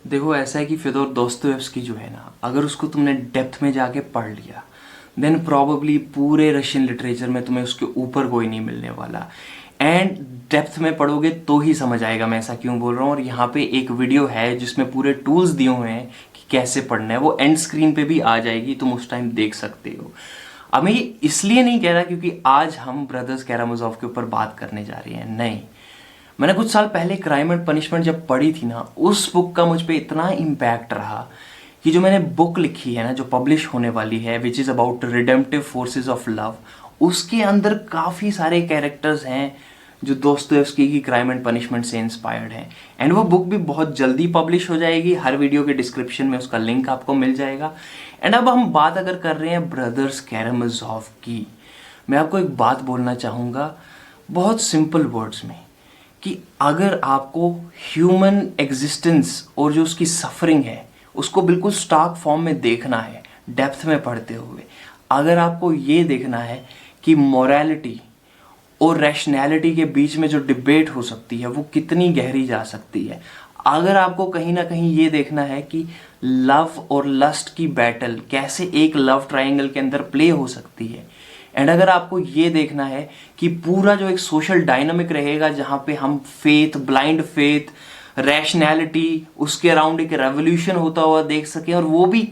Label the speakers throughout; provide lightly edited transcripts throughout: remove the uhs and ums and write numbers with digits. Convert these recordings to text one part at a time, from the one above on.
Speaker 1: देखो ऐसा है कि फ्योदोर दोस्तोयेव्स्की जो है ना, अगर उसको तुमने डेप्थ में जाके पढ़ लिया देन प्रॉबली पूरे रशियन लिटरेचर में तुम्हें उसके ऊपर कोई नहीं मिलने वाला। एंड डेप्थ में पढ़ोगे तो ही समझ आएगा मैं ऐसा क्यों बोल रहा हूँ। और यहाँ पे एक वीडियो है जिसमें पूरे टूल्स दिए हुए हैं कि कैसे पढ़ना है, वो एंड स्क्रीन पे भी आ जाएगी, तुम उस टाइम देख सकते हो। अब मैं ये इसलिए नहीं कह रहा क्योंकि आज हम ब्रदर्स कैरामजोव के ऊपर बात करने जा रहे हैं, नहीं। मैंने कुछ साल पहले क्राइम एंड पनिशमेंट जब पढ़ी थी ना, उस बुक का मुझ पर इतना इम्पैक्ट रहा कि जो मैंने बुक लिखी है ना, जो पब्लिश होने वाली है, which is about redemptive forces of love, उसके अंदर काफ़ी सारे कैरेक्टर्स हैं जो दोस्तोयेव्स्की की क्राइम एंड पनिशमेंट से इंस्पायर्ड हैं। एंड वो बुक भी बहुत जल्दी पब्लिश हो जाएगी, हर वीडियो के डिस्क्रिप्शन में उसका लिंक आपको मिल जाएगा। एंड अब हम बात अगर कर रहे हैं ब्रदर्स कैरामजोव की, मैं आपको एक बात बोलना चाहूँगा बहुत सिंपल वर्ड्स में कि अगर आपको ह्यूमन एग्जिस्टेंस और जो उसकी सफरिंग है उसको बिल्कुल स्टार्क फॉर्म में देखना है, डेप्थ में पढ़ते हुए, अगर आपको ये देखना है कि मोरालिटी और रैशनैलिटी के बीच में जो डिबेट हो सकती है वो कितनी गहरी जा सकती है, अगर आपको कहीं ना कहीं ये देखना है कि लव और लस्ट की बैटल कैसे एक लव ट्रायंगल के अंदर प्ले हो सकती है, एंड अगर आपको ये देखना है कि पूरा जो एक सोशल डायनामिक रहेगा जहाँ पे हम फेथ, ब्लाइंड फेथ, रैशनैलिटी, उसके अराउंड एक रेवोल्यूशन होता हुआ देख सके, और वो भी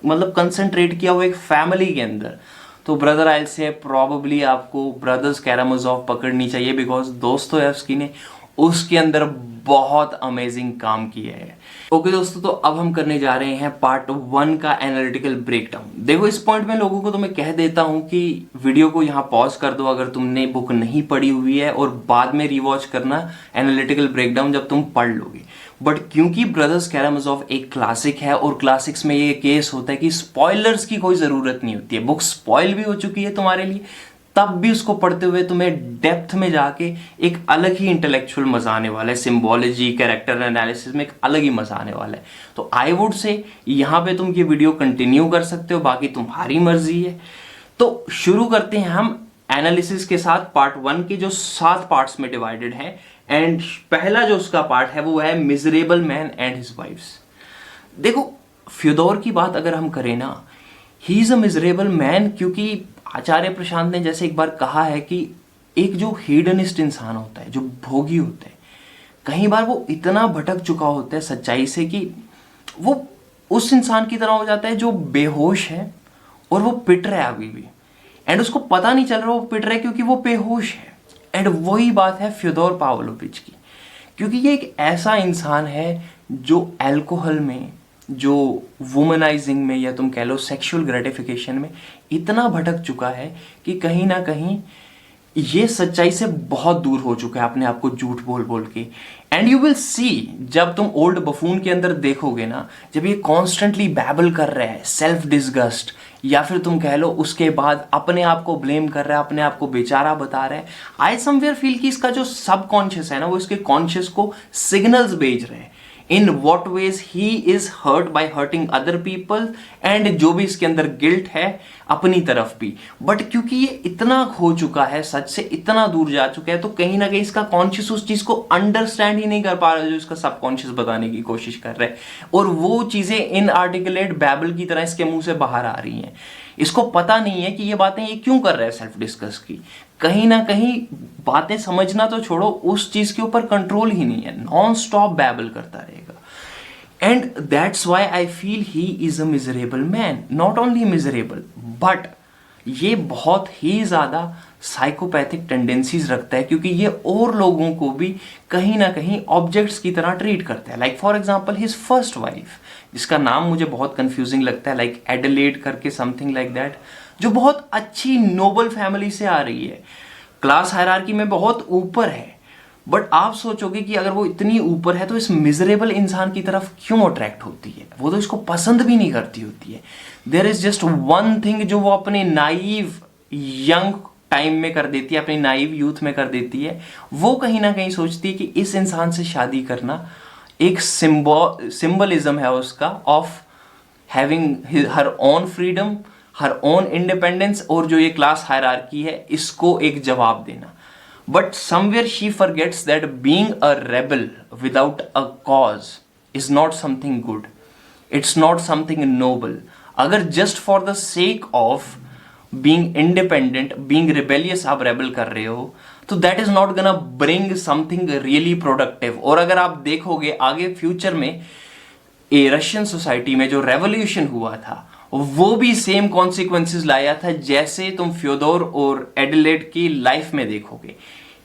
Speaker 1: मतलब कंसंट्रेट किया हुआ एक फैमिली के अंदर, तो ब्रदर आई से प्रॉबली आपको ब्रदर्स कैरामजोव पकड़नी चाहिए, बिकॉज दोस्तोयेव्स्की ने उसके अंदर बहुत अमेजिंग काम किया है। ओके दोस्तों, तो अब हम करने जा रहे हैं पार्ट 1 का एनालिटिकल ब्रेकडाउन। देखो इस पॉइंट में लोगों को तो मैं कह देता हूं कि वीडियो को यहाँ पॉज कर दो अगर तुमने बुक नहीं पढ़ी हुई है, और बाद में रिवॉच करना एनालिटिकल ब्रेकडाउन जब तुम पढ़ लोगे। बट क्योंकि ब्रदर्स कैरामजोव एक क्लासिक है और क्लासिक्स में ये केस होता है कि स्पॉयलर्स की कोई ज़रूरत नहीं होती है, बुक स्पॉइल भी हो चुकी है तुम्हारे लिए, तब भी उसको पढ़ते हुए तुम्हें डेप्थ में जाके एक अलग ही इंटेलेक्चुअल मजा आने वाला है, सिंबोलॉजी, कैरेक्टर एनालिसिस में एक अलग ही मजा आने वाला है। तो आई वुड से यहाँ पे तुम ये वीडियो कंटिन्यू कर सकते हो, बाकी तुम्हारी मर्जी है। तो शुरू करते हैं हम एनालिसिस के साथ पार्ट 1 के, जो 7 पार्ट्स में डिवाइडेड है। एंड पहला जो उसका पार्ट है वो है miserable man and his wives. देखो फ्योदोर की बात अगर हम करें ना, ही इज अ मिजरेबल मैन, क्योंकि आचार्य प्रशांत ने जैसे एक बार कहा है कि एक जो हेडनिस्ट इंसान होता है, जो भोगी होता है, कई बार वो इतना भटक चुका होता है सच्चाई से कि वो उस इंसान की तरह हो जाता है जो बेहोश है और वो पिट रहा है अभी भी, एंड उसको पता नहीं चल रहा वो पिट रहा है क्योंकि वो बेहोश है। एंड वही बात है फ्योदोर पाव्लोविच की, क्योंकि ये एक ऐसा इंसान है जो अल्कोहल में, जो वुमनाइजिंग में, या तुम कह लो सेक्सुअल ग्रेटिफिकेशन में इतना भटक चुका है कि कहीं ना कहीं ये सच्चाई से बहुत दूर हो चुका है, अपने आप को झूठ बोल बोल के। एंड यू विल सी, जब तुम ओल्ड बफून के अंदर देखोगे ना, जब ये कॉन्स्टेंटली बैबल कर रहा है, सेल्फ डिस्गस्ट, या फिर तुम कह लो उसके बाद अपने आप को ब्लेम कर रहा है, अपने आप को बेचारा बता रहा है, आई समवेयर फील कि इसका जो सबकॉन्शियस है ना, वो इसके कॉन्शियस को सिग्नल्स भेज रहे हैं in what ways he is hurt by hurting other people, and जो भी इसके अंदर गिल्ट है अपनी तरफ भी। बट क्योंकि ये इतना खो चुका है, सच से इतना दूर जा चुका है, तो कहीं ना कहीं इसका कॉन्शियस उस चीज को अंडरस्टैंड ही नहीं कर पा रहा जो इसका सबकॉन्शियस बताने की कोशिश कर रहा है, और वो चीजें इनआर्टिकुलेट बैबल की तरह इसके मुंह से बाहर आ रही हैं। इसको पता नहीं है कि ये बातें ये क्यों कर रहा है सेल्फ डिस्कस की, कहीं ना कहीं बातें समझना तो छोड़ो, उस चीज के ऊपर कंट्रोल ही नहीं है, नॉन स्टॉप बैबल करता रहेगा। And that's why I feel he is a miserable man, not only miserable but ये बहुत ही ज्यादा साइकोपैथिक टेंडेंसीज रखता है, क्योंकि ये और लोगों को भी कहीं ना कहीं ऑब्जेक्ट्स की तरह ट्रीट करता है। Like for example his first wife, जिसका नाम मुझे बहुत कंफ्यूजिंग लगता है, लाइक एडिलेड करके समथिंग लाइक दैट, जो बहुत अच्छी नोबल फैमिली से आ रही है, क्लास हायरार्की में बहुत ऊपर है। बट आप सोचोगे कि अगर वो इतनी ऊपर है तो इस मिजरेबल इंसान की तरफ क्यों अट्रैक्ट होती है, वो तो इसको पसंद भी नहीं करती होती है। There is just one thing जो वो अपने नाइव यंग टाइम में कर देती है, अपनी नाइव यूथ में कर देती है, वो कहीं ना कहीं सोचती है कि इस इंसान से शादी करना एक सिंबलिज्म है उसका of having her own freedom, her own independence, और जो ये क्लास हायरार्की है इसको एक जवाब देना। But somewhere she forgets that being a rebel without a cause is not something good, it's not something noble. अगर just for the sake of being independent, being rebellious आप रेबल कर रहे हो, तो that is not gonna bring something really productive. और अगर आप देखोगे आगे फ्यूचर में ए रशियन सोसाइटी में जो रेवोल्यूशन हुआ था वो भी सेम कॉन्सिक्वेंसेस लाया था, जैसे तुम फ्योदोर और एडिलेड की लाइफ में देखोगे।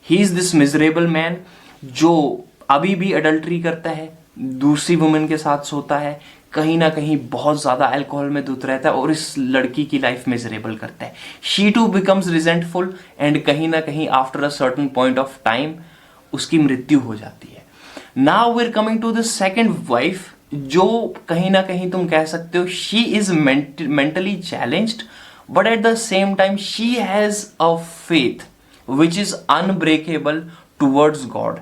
Speaker 1: He is this miserable man जो अभी भी अडल्ट्री करता है, दूसरी वुमेन के साथ सोता है, कहीं ना कहीं बहुत ज्यादा अल्कोहल में धुत रहता है और इस लड़की की लाइफ मिजरेबल करता है। She too becomes resentful and कहीं ना कहीं after a certain point of time उसकी मृत्यु हो जाती है। Now we are coming to the second wife, जो कहीं ना कहीं तुम कह सकते हो she is mentally challenged, but at the same time she has a faith which is unbreakable towards God.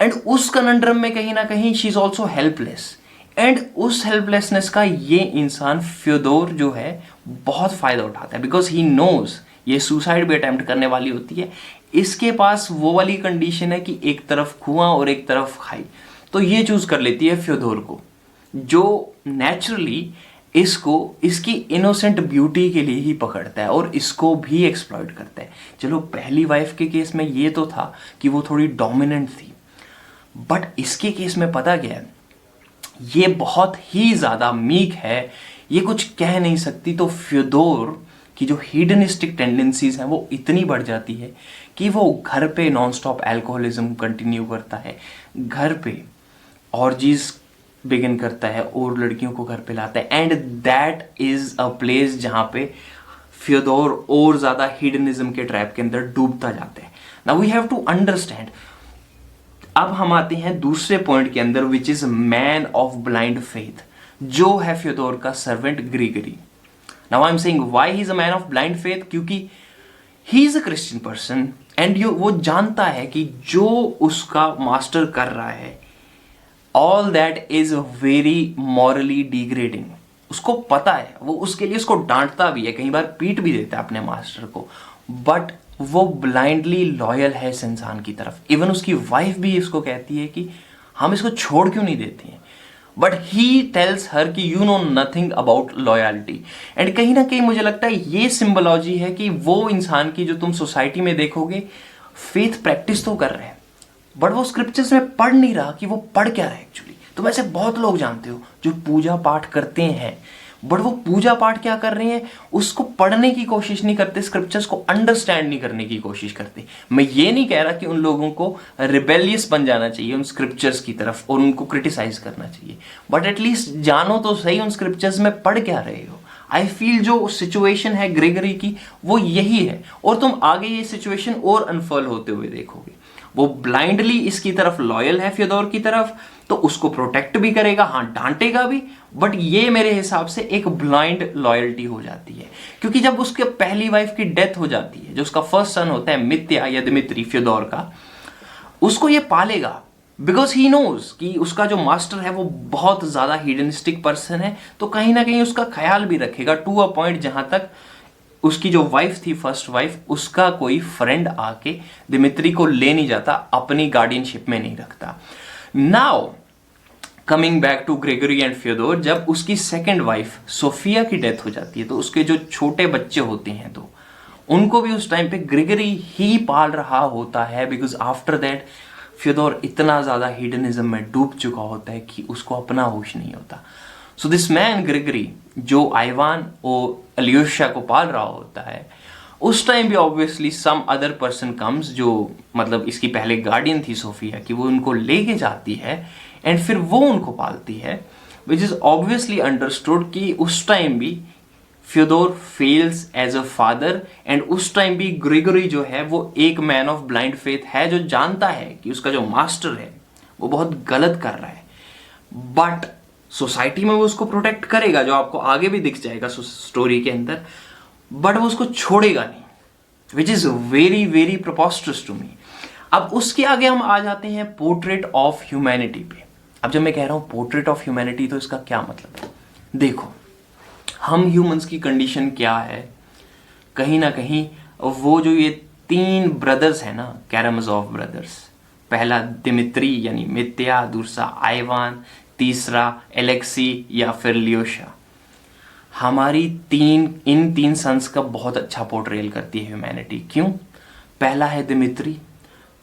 Speaker 1: And उस कनंड्रम में कहीं ना कहीं she is also helpless, and उस हेल्पलेसनेस का ये इंसान फ्योदोर जो है बहुत फायदा उठाता है, बिकॉज ही नोज ये सुसाइड भी अटेम्प्ट करने वाली होती है। इसके पास वो वाली कंडीशन है कि एक तरफ कुआं और एक तरफ खाई, तो ये चूज कर लेती है फ्योदोर को, जो नेचुरली इसको इसकी इनोसेंट ब्यूटी के लिए ही पकड़ता है और इसको भी एक्सप्लॉइट करता है। चलो पहली वाइफ के केस में ये तो था कि वो थोड़ी डोमिनेंट थी, बट इसके केस में पता क्या है, ये बहुत ही ज्यादा मीक है, ये कुछ कह नहीं सकती। तो फ्योदोर की जो हीडनिस्टिक टेंडेंसीज हैं वो इतनी बढ़ जाती है कि वो घर पे नॉनस्टॉप अल्कोहलिज्म कंटिन्यू करता है, घर पे ऑर्जीज बिगिन करता है और लड़कियों को घर पे लाता है। And that is a place जहां पे फ्योदोर और ज्यादा हीडनिज्म के ट्रैप के अंदर डूबता जाता है। Now we have to understand. अब हम आते हैं दूसरे पॉइंट के अंदर, which is man of blind faith, जो है फ्योदोर का servant Grigory. Now I am saying why he is a man of blind faith, क्योंकि he is a Christian person and वो जानता है कि जो उसका मास्टर कर रहा है all that is very morally degrading. उसको पता है, वो उसके लिए उसको डांटता भी है, कई बार पीट भी देता है अपने मास्टर को, बट वो ब्लाइंडली लॉयल है इस इंसान की तरफ। इवन उसकी वाइफ भी इसको कहती है कि हम इसको छोड़ क्यों नहीं देते हैं, बट ही टेल्स हर कि you know nothing about loyalty. And कहीं ना कहीं मुझे लगता है ये सिंबोलॉजी है कि वो इंसान की जो तुम सोसाइटी में देखोगे फेथ प्रैक्टिस तो कर रहे हैं, बट वो स्क्रिप्चर्स में पढ़ नहीं रहा कि वो पढ़ क्या रहा है एक्चुअली। तुम ऐसे बहुत लोग जानते हो जो पूजा पाठ करते हैं, बट वो पूजा पाठ क्या कर रहे हैं उसको पढ़ने की कोशिश नहीं करते, स्क्रिप्चर्स को अंडरस्टैंड नहीं करने की कोशिश करते। मैं ये नहीं कह रहा कि उन लोगों को रिबेलियस बन जाना चाहिए उन स्क्रिप्चर्स की तरफ और उनको क्रिटिसाइज करना चाहिए, बट एटलीस्ट जानो तो सही उन स्क्रिप्चर्स में पढ़ क्या रहे हो। आई फील जो सिचुएशन है ग्रेगरी की वो यही है, और तुम आगे ये सिचुएशन और अनफॉल होते हुए देखोगे। वो ब्लाइंडली इसकी तरफ लॉयल है फ्योदोर की तरफ, तो उसको प्रोटेक्ट भी करेगा, हाँ डांटेगा भी, बट ये मेरे हिसाब से एक ब्लाइंड लॉयल्टी हो जाती है। क्योंकि जब उसके पहली वाइफ की डेथ हो जाती है, जो उसका फर्स्ट सन होता है मित्या या दिमित्री फ्योदोर का, उसको ये पालेगा बिकॉज ही नोज कि उसका जो मास्टर है वो बहुत ज्यादा हीडनिस्टिक पर्सन है, तो कहीं ना कहीं उसका ख्याल भी रखेगा टू अ पॉइंट जहां तक उसकी जो वाइफ थी फर्स्ट वाइफ, उसका कोई फ्रेंड आके दिमित्री को ले नहीं जाता, अपनी गार्डियनशिप में नहीं रखता। Now coming back to Gregory and Fyodor, जब उसकी सेकेंड वाइफ सोफिया की डेथ हो जाती है, तो उसके जो छोटे बच्चे होते हैं तो उनको भी उस टाइम पे ग्रेगरी ही पाल रहा होता है, बिकॉज आफ्टर दैट फ्योदोर इतना ज्यादा हीडनिज्म में डूब चुका होता है कि उसको अपना होश नहीं होता। सो दिस मैन ग्रेगरी जो आइवान और अलियोशा को पाल रहा होता है, उस टाइम भी obviously some other person comes, जो मतलब इसकी पहले गार्डियन थी सोफिया की, वो उनको लेके जाती है एंड फिर वो उनको पालती है, विच इज ऑब्वियसली अंडरस्टूड कि उस टाइम भी Fyodor fails as a father, and उस टाइम भी ग्रेगरी जो है वो एक मैन ऑफ ब्लाइंड फेथ है, जो जानता है कि उसका जो मास्टर है वो बहुत गलत कर रहा है, बट सोसाइटी में वो उसको प्रोटेक्ट करेगा, जो आपको आगे भी दिख जाएगा स्टोरी के अंदर, बट वो उसको छोड़ेगा नहीं, which is very very preposterous to me. अब उसके आगे हम आ जाते हैं पोर्ट्रेट ऑफ ह्यूमैनिटी पे। अब जब मैं कह रहा हूं पोर्ट्रेट ऑफ ह्यूमैनिटी, तो इसका क्या मतलब है? देखो, हम ह्यूमंस की कंडीशन क्या है, कहीं ना कहीं वो जो ये तीन ब्रदर्स हैं ना, कैरामाजोव ब्रदर्स, पहला दिमित्री यानी मित्या, दूसरा आइवान, तीसरा एलेक्सी या फिर लियोशा। हमारी इन तीन सन्स का बहुत अच्छा पोर्ट्रेल करती है ह्यूमैनिटी। क्यों? पहला है दिमित्री,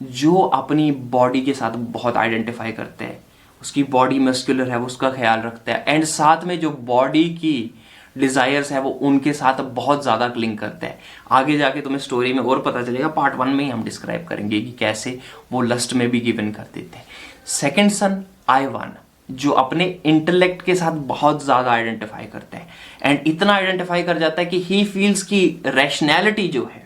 Speaker 1: जो अपनी बॉडी के साथ बहुत आइडेंटिफाई करते हैं, उसकी बॉडी मस्कुलर है, वो उसका ख्याल रखता है, एंड साथ में जो बॉडी की डिजायर्स है वो उनके साथ बहुत ज़्यादा क्लिंग करता है। आगे जाके तुम्हें स्टोरी में और पता चलेगा, पार्ट 1 में ही हम डिस्क्राइब करेंगे कि कैसे वो लस्ट में भी गिवन कर देते हैं। सेकेंड सन आइवान, जो अपने इंटेलेक्ट के साथ बहुत ज़्यादा आइडेंटिफाई करता है, एंड इतना आइडेंटिफाई कर जाता है कि ही फील्स की रैशनैलिटी जो है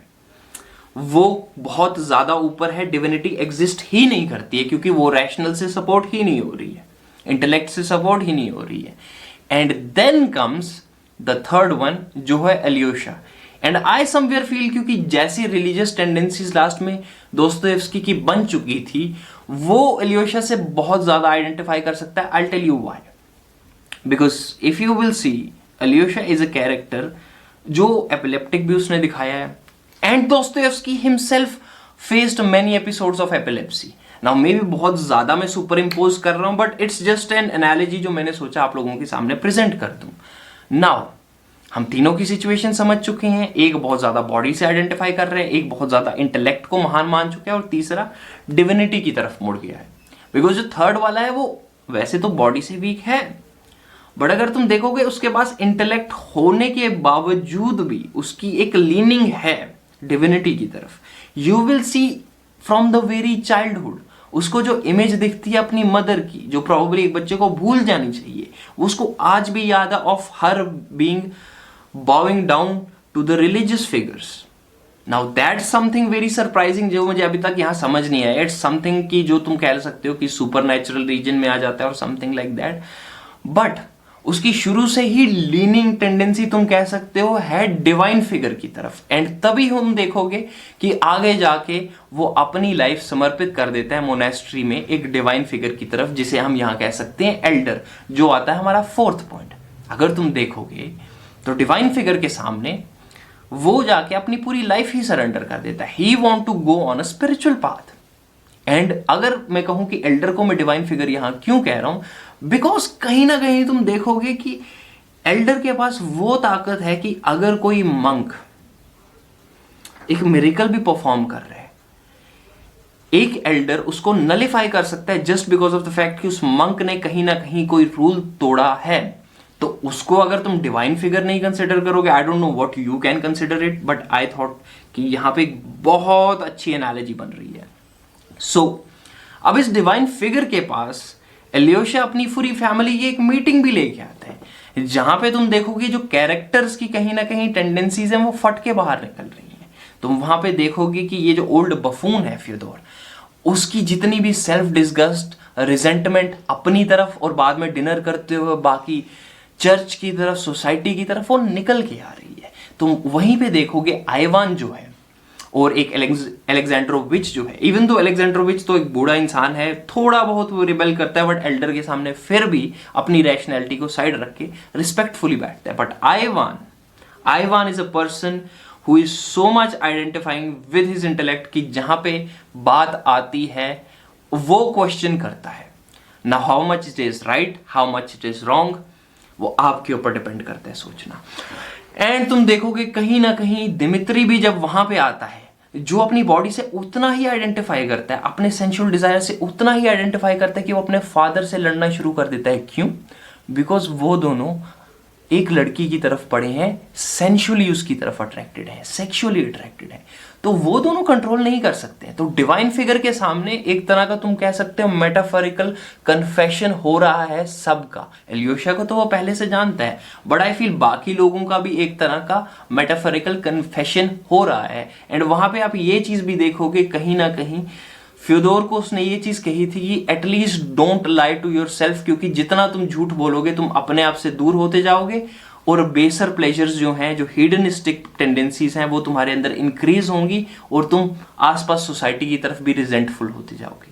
Speaker 1: वो बहुत ज़्यादा ऊपर है, डिविनिटी एग्जिस्ट ही नहीं करती है, क्योंकि वो रैशनल से सपोर्ट ही नहीं हो रही है, इंटेलेक्ट से सपोर्ट ही नहीं हो रही है। And then comes the third one, जो है Alyosha. And I somewhere feel, क्योंकि जैसी रिलीजियस टेंडेंसीज लास्ट में दोस्तोयेव्स्की की बन चुकी थी, वो एलियोशा से बहुत ज्यादा आइडेंटिफाई कर सकता है। I tell you why, because if you will see, Alyosha is a character जो एपिलेप्टिक भी उसने दिखाया है, and Dostoevsky himself faced many episodes of epilepsy. Now मे भी बहुत ज्यादा मैं सुपर इम्पोज कर रहा हूं, but it's just an analogy जो मैंने सोचा आप लोगों के सामने प्रेजेंट कर दूं। नाउ हम तीनों की सिचुएशन समझ चुके हैं, एक बहुत ज्यादा बॉडी से आइडेंटिफाई कर रहे हैं, एक बहुत ज्यादा इंटेलेक्ट को महान मान चुके हैं, और तीसरा डिविनिटी की तरफ मुड़ गया है। बिकॉज जो थर्ड वाला है वो वैसे तो बॉडी से वीक है, बट अगर तुम देखोगे उसके पास इंटेलेक्ट होने के बावजूद भी उसकी एक लीनिंग है डिविनिटी की तरफ। You will C from the very childhood, उसको जो इमेज दिखती है अपनी मदर की, जो प्रोबेबली एक बच्चे को भूल जानी चाहिए, उसको आज भी याद है, of her being bowing down to the religious figures. Now that's something very surprising, जो मुझे अभी तक यहाँ समझ नहीं आया। It's something कि जो तुम कह सकते हो कि supernatural region में आ जाता है और something like that, but उसकी शुरू से ही लीनिंग टेंडेंसी तुम कह सकते हो है डिवाइन फिगर की तरफ, एंड तभी हम देखोगे कि आगे जाके वो अपनी लाइफ समर्पित कर देता है मोनेस्ट्री में एक डिवाइन फिगर की तरफ, जिसे हम यहाँ कह सकते हैं एल्डर, जो आता है हमारा फोर्थ पॉइंट। अगर तुम देखोगे तो डिवाइन फिगर के सामने वो जाके अपनी पूरी लाइफ ही सरेंडर कर देता है। He want to go on a spiritual path. And अगर मैं कहूं कि एल्डर को मैं डिवाइन फिगर यहां क्यों कह रहा हूं, बिकॉज कहीं ना कहीं तुम देखोगे कि एल्डर के पास वो ताकत है कि अगर कोई मंक एक मिरेकल भी परफॉर्म कर रहा है, एक एल्डर उसको नलिफाई कर सकता है just because of the fact कि उस मंक ने कहीं ना कहीं कोई रूल तोड़ा है। तो उसको अगर तुम डिवाइन फिगर नहीं कंसिडर करोगे, I don't know what you can consider it, but I thought कि यहां पे एक बहुत अच्छी एनालॉजी बन रही है। सो अब इस डिवाइन फिगर के पास एलियोशा अपनी पूरी फैमिली की एक मीटिंग भी लेके आता है, जहां पे तुम देखोगे जो कैरेक्टर्स की कहीं ना कहीं टेंडेंसीज हैं वो फट के बाहर निकल रही हैं। तुम वहां पे देखोगे कि ये जो ओल्ड बफून है फ्योदोर, उसकी जितनी भी सेल्फ डिस्गस्ट, रिजेंटमेंट अपनी तरफ और बाद में डिनर करते हुए बाकी चर्च की तरफ, सोसाइटी की तरफ वो निकल के आ रही है। तुम वहीं पे देखोगे आइवान जो है और एक एलेक्जेंड्रोविच जो है, इवन तो एलेक्जेंड्रोविच तो एक बूढ़ा इंसान है, थोड़ा बहुत वो रिबेल करता है, बट एल्डर के सामने फिर भी अपनी रैशनैलिटी को साइड रख के रिस्पेक्टफुली बैठता है। But Ivan is a person who is so much identifying with his intellect कि जहां पे बात आती है वो क्वेश्चन करता है ना, how much it is right, how much it is wrong, वो आपके ऊपर डिपेंड करता है सोचना। एंड तुम देखोगे कहीं ना कहीं दिमित्री भी जब वहां पे आता है, जो अपनी बॉडी से उतना ही आइडेंटिफाई करता है, अपने सेंसुअल डिजायर से उतना ही आइडेंटिफाई करता है कि वो अपने फादर से लड़ना शुरू कर देता है। क्यों? बिकॉज वो दोनों एक लड़की की तरफ पड़े हैं, सेंसुअली उसकी तरफ अट्रैक्टेड है, सेक्सुअली अट्रैक्टेड है, तो वो दोनों कंट्रोल नहीं कर सकते। तो डिवाइन फिगर के सामने एक तरह का तुम कह सकते हो मेटाफोरिकल कन्फेशन हो रहा है सबका। एलियोशा को तो वो पहले से जानता है, बट आई फील बाकी लोगों का भी एक तरह का मेटाफोरिकल कन्फेशन हो रहा है। एंड वहां पे आप ये चीज भी देखोगे कहीं ना कहीं फ्योदोर को उसने ये चीज कही थी कि at least don't lie to your self, क्योंकि जितना तुम झूठ बोलोगे तुम अपने आप से दूर होते जाओगे और बेसर प्लेजर्स जो हैं, जो हिडनिस्टिक टेंडेंसीज हैं, वो तुम्हारे अंदर इंक्रीज होंगी और तुम आसपास सोसाइटी की तरफ भी रिजेंटफुल होते जाओगे।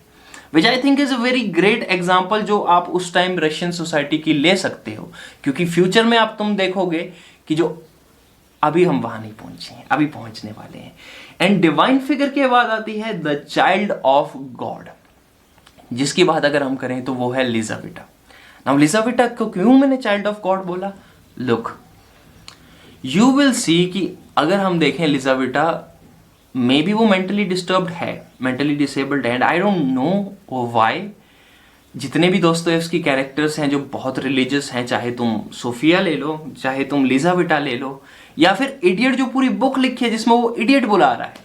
Speaker 1: Which I think is a very great example जो आप उस टाइम रशियन सोसाइटी की ले सकते हो, क्योंकि फ्यूचर में आप तुम देखोगे कि जो अभी हम वहां नहीं पहुंचे हैं, अभी पहुंचने वाले हैं। एंड डिवाइन फिगर के बाद आती है द चाइल्ड ऑफ गॉड, जिसकी बात अगर हम करें तो वो है लिजाबेटा। नाउ लिजाविटा को क्यों मैंने चाइल्ड ऑफ गॉड बोला? लुक, यू विल सी कि अगर हम देखें लिजाविटा, मे बी वो मेंटली डिस्टर्ब्ड है, मेंटली डिसेबल्ड है, and I don't know why. जितने भी दोस्तोयेव्स्की कैरेक्टर्स हैं जो बहुत रिलीजियस हैं, चाहे तुम सोफिया ले लो, चाहे तुम लिजाविटा ले लो, या फिर इडियट जो पूरी बुक लिखी है जिसमें वो इडियट बुला रहा है।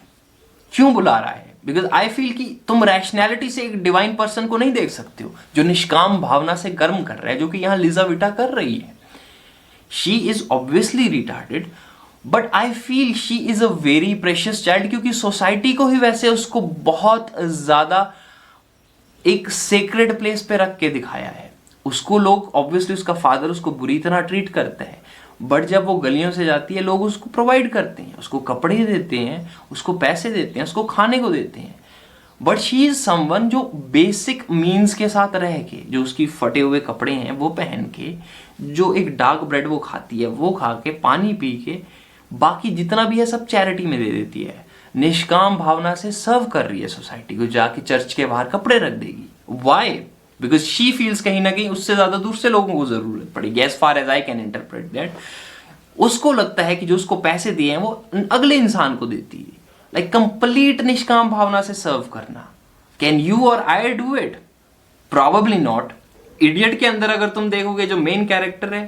Speaker 1: क्यों बुला रहा है? बिकॉज आई फील कि तुम रैशनैलिटी से एक डिवाइन पर्सन को नहीं देख सकते हो जो निष्काम भावना से कर्म कर रहा है, जो कि यहां लिजाविटा कर रही है। She is obviously retarded, but I feel she is a very precious child, क्योंकि सोसाइटी को ही वैसे उसको बहुत ज्यादा एक सेक्रेड प्लेस पे रख के दिखाया है। उसको लोग ऑब्वियसली, उसका फादर उसको बुरी तरह ट्रीट करता है, बट जब वो गलियों से जाती है लोग उसको प्रोवाइड करते हैं, उसको कपड़े देते हैं, उसको पैसे देते हैं, उसको खाने को देते हैं। बट शी इज समवन जो बेसिक मीन्स के साथ रह के, जो उसकी फटे हुए कपड़े हैं वो पहन के, जो एक डार्क ब्रेड वो खाती है वो खा के, पानी पी के, बाकी जितना भी है सब चैरिटी में दे देती है, निष्काम भावना से सर्व कर रही है सोसाइटी को। जाके चर्च के बाहर कपड़े रख देगी। वाई? बिकॉज शी फील्स कहीं ना कहीं उससे ज्यादा दूसरे लोगों को जरूरत पड़ेगी, as far as I can interpret that. उसको लगता है कि जो उसको पैसे दिए हैं वो अगले इंसान को देती है, लाइक कंप्लीट निष्काम भावना से सर्व करना। कैन यू और I do it? Probably not. Idiot के अंदर अगर तुम देखोगे जो मेन कैरेक्टर है,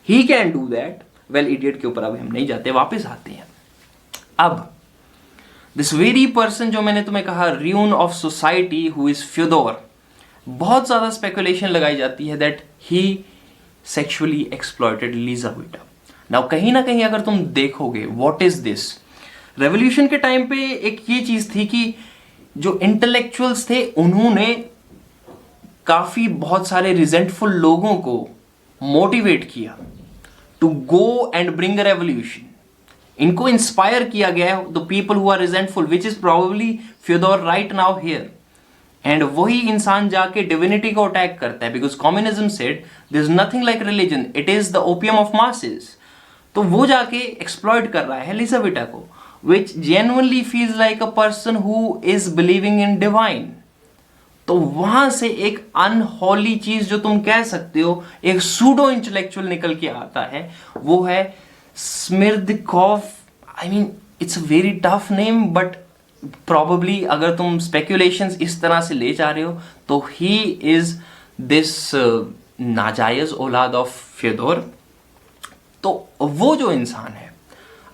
Speaker 1: he can do that. Well, idiot के ऊपर अभी हम नहीं जाते, वापस आते हैं। अब दिस वेरी पर्सन जो मैंने तुम्हें कहा, ruin of society, who is Fyodor, बहुत ज्यादा स्पेकुलेशन लगाई जाती है that he sexually exploited Lizaveta. Now कहीं ना कहीं अगर तुम देखोगे, व्हाट इज दिस, रेवोल्यूशन के टाइम पे एक ये चीज थी कि जो इंटेलेक्चुअल्स थे उन्होंने काफी बहुत सारे रिजेंटफुल लोगों को मोटिवेट किया to go and bring a revolution. इनको इंस्पायर किया गया है, the people who are resentful, which is probably Fyodor right now here. And वही इंसान जाके डिविनिटी को अटैक करता है, because communism said there is nothing like religion, it is the opium of masses. तो वो जाके एक्सप्लॉइट कर रहा है लिजाविटा को, which genuinely feels like a person who is believing in divine. तो वहां से एक अनहोली चीज जो तुम कह सकते हो, एक सूडो इंटेलेक्चुअल निकल के आता है, वो है Smerdyakov. I mean it's a very tough name, but probably अगर तुम स्पेक्यूलेशंस इस तरह से ले जा रहे हो तो ही इज दिस नाजायज औलाद ऑफ फ्योदोर। तो वो जो इंसान है,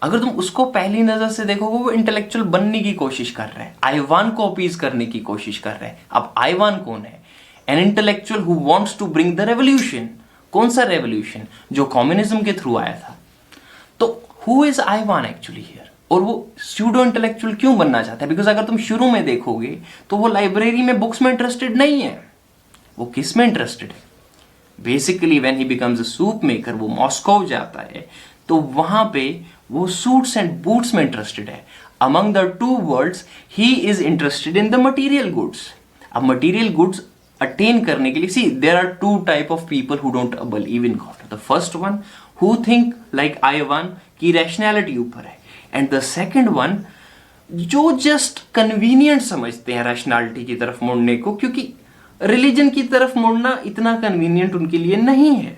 Speaker 1: अगर तुम उसको पहली नजर से देखोगे, वो इंटेलेक्चुअल बनने की कोशिश कर रहा है, आइवान को अपीज करने की कोशिश कर रहा है। अब आइवान कौन है? An intellectual who wants to bring the revolution. कौन सा रेवोल्यूशन? जो कम्युनिज्म के थ्रू आया था। तो who is Ivan actually here? और वो स्यूडो इंटेलेक्चुअल क्यों बनना चाहता है? बिकॉज अगर तुम शुरू में देखोगे तो वो लाइब्रेरी में बुक्स में इंटरेस्टेड नहीं है। वो किस में इंटरेस्टेड है? Basically when he becomes a soup maker, वो मॉस्को जाता है, तो वहां पे वो सूट्स एंड बूट्स में इंटरेस्टेड है। Among the two worlds he is interested in the material goods. अब मटीरियल गुड्स अटेन करने के लिए, see there are two type of people who don't believe in God. The first one who think like Ivan की rationality ऊपर है, and the second one जो just convenient समझते हैं रैशनैलिटी की तरफ मुड़ने को, क्योंकि रिलीजन की तरफ मुड़ना इतना कन्वीनियंट उनके लिए नहीं है।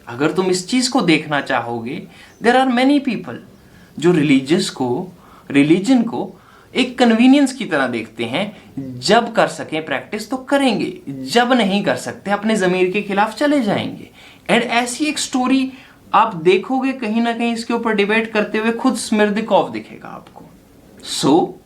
Speaker 1: अगर तुम इस चीज को देखना चाहोगे, देयर आर मेनी पीपल जो रिलीजन को एक कन्वीनियंस की तरह देखते हैं। जब कर सकें प्रैक्टिस तो करेंगे, जब नहीं कर सकते अपने जमीर के खिलाफ चले जाएंगे। एंड ऐसी एक स्टोरी आप देखोगे कहीं ना कहीं इसके ऊपर डिबेट करते हुए खुद स्मिर्दकोव दिखेगा आपको। So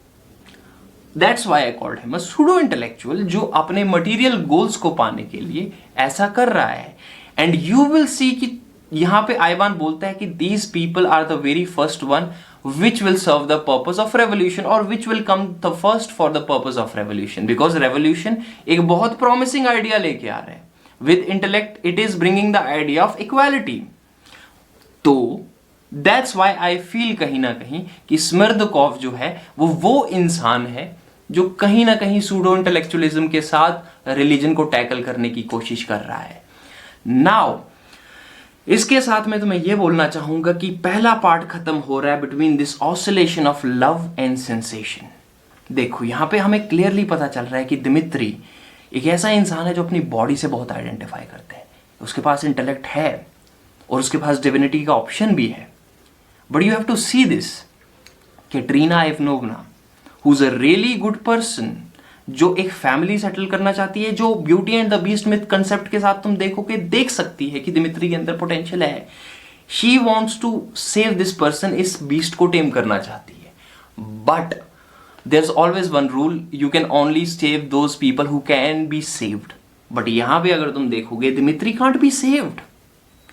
Speaker 1: that's why I called him a pseudo intellectual, जो अपने मटेरियल गोल्स को पाने के लिए ऐसा कर रहा है। एंड यू विल सी कि यहां पे आइवान बोलता है कि these people are the very first one which will serve the purpose of revolution, और which will come the first for the purpose of revolution. Because revolution एक बहुत प्रॉमिसिंग आइडिया लेके आ रहा है। With intellect it is bringing the idea of equality. तो that's why I feel कहीं ना कहीं कि स्मिर्दकोव जो है वो इंसान है जो कहीं ना कहीं सूडो इंटेलेक्चुअलिज्म के साथ रिलीजन को टैकल करने की कोशिश कर रहा है। नाउ इसके साथ मैं तुम्हें यह बोलना चाहूंगा कि पहला पार्ट खत्म हो रहा है between this oscillation of love and sensation. देखो यहां पे हमें क्लियरली पता चल रहा है कि दिमित्री एक ऐसा इंसान है जो अपनी बॉडी से बहुत आइडेंटिफाई करते हैं। उसके पास इंटेलेक्ट है और उसके पास डिविनिटी का ऑप्शन भी है, but you have to see this. Katerina Ivanovna who is a really good person, जो एक फैमिली सेटल करना चाहती है, जो beauty and the beast myth concept के साथ तुम देखोगे, देख सकती है कि दिमित्री के अंदर पोटेंशियल है। She wants to save this person, इस बीस्ट को टेम करना चाहती है, but there is always one rule, you can only save those people who can be saved. But यहां पे अगर तुम देखोगे, Dmitri can't be saved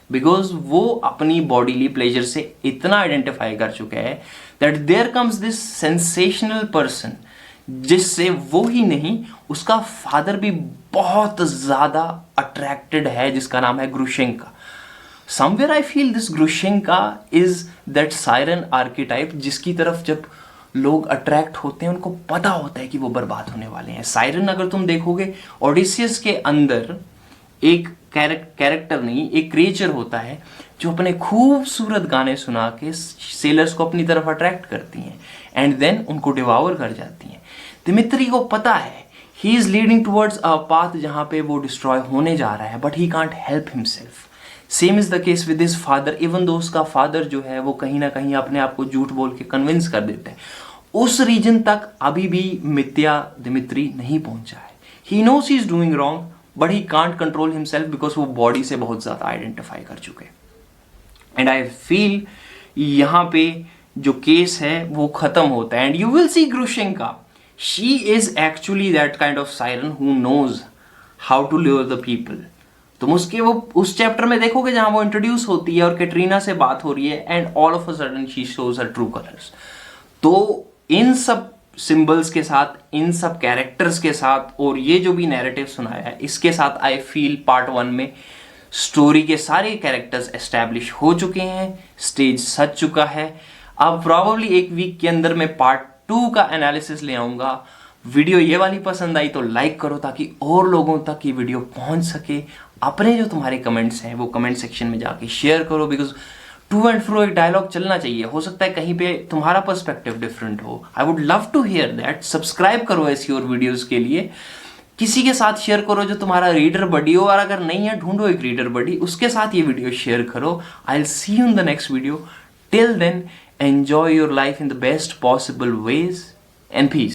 Speaker 1: because वो अपनी बॉडीली प्लेजर से इतना आइडेंटिफाई कर चुका है that there comes this sensational person, जिससे वो ही नहीं उसका फादर भी बहुत ज्यादा अट्रैक्टेड है, जिसका नाम है Grushenka. Somewhere I feel this Grushenka is that siren archetype, जिसकी तरफ जब लोग अट्रैक्ट होते हैं उनको पता होता है कि वो बर्बाद होने वाले हैं। सायरन अगर तुम देखोगे, ओडिसियस के अंदर एक कैरेक्टर नहीं, एक क्रिएचर होता है जो अपने खूबसूरत गाने सुना के सेलर्स को अपनी तरफ अट्रैक्ट करती हैं एंड देन उनको डिवावर कर जाती हैं। दिमित्री को पता है he is leading towards a path जहां पे वो डिस्ट्रॉय होने जा रहा है, but he can't help himself. Same is the case with his father, even though उसका फादर जो है वो कहीं ना कहीं अपने आप को झूठ बोल के कन्विंस कर देते हैं। उस रीजन तक अभी भी मित्या दिमित्री नहीं पहुंचा है। He knows he is doing wrong, but he can't control himself because वो बॉडी से बहुत ज्यादा आइडेंटिफाई कर चुके हैं। एंड आई फील यहां पे जो केस है वो खत्म होता है and you will see Grushenka, she is actually that kind of siren who knows how to live the people. तुम उसके वो उस चैप्टर में देखोगे जहां वो इंट्रोड्यूस होती है और कैटरीना से बात हो रही है and all of a sudden she shows her true colours. तो इन सब सिंबल्स के साथ, इन सब कैरेक्टर्स के साथ और ये जो भी नैरेटिव सुनाया है, इसके साथ आई फील पार्ट 1 में स्टोरी के सारे कैरेक्टर्स एस्टैब्लिश हो चुके हैं, स्टेज सज चुका है। अब प्रॉबली एक वीक के अंदर मैं पार्ट 2 का एनालिसिस ले आऊंगा। वीडियो ये वाली पसंद आई तो लाइक करो ताकि और लोगों तक ये वीडियो पहुंच सके। अपने जो तुम्हारे कमेंट्स हैं वो कमेंट सेक्शन में जाके शेयर करो, बिकॉज टू एंड फ्रो एक डायलॉग चलना चाहिए। हो सकता है कहीं पे तुम्हारा पर्सपेक्टिव डिफरेंट हो, I would love to hear that. Subscribe करो ऐसी और वीडियोस के लिए, किसी के साथ शेयर करो जो तुम्हारा रीडर बडी हो, और अगर नहीं है ढूंढो एक रीडर बडी, उसके साथ ये वीडियो शेयर करो। I will see you in the next video. Till then, enjoy your life in the best possible ways and peace.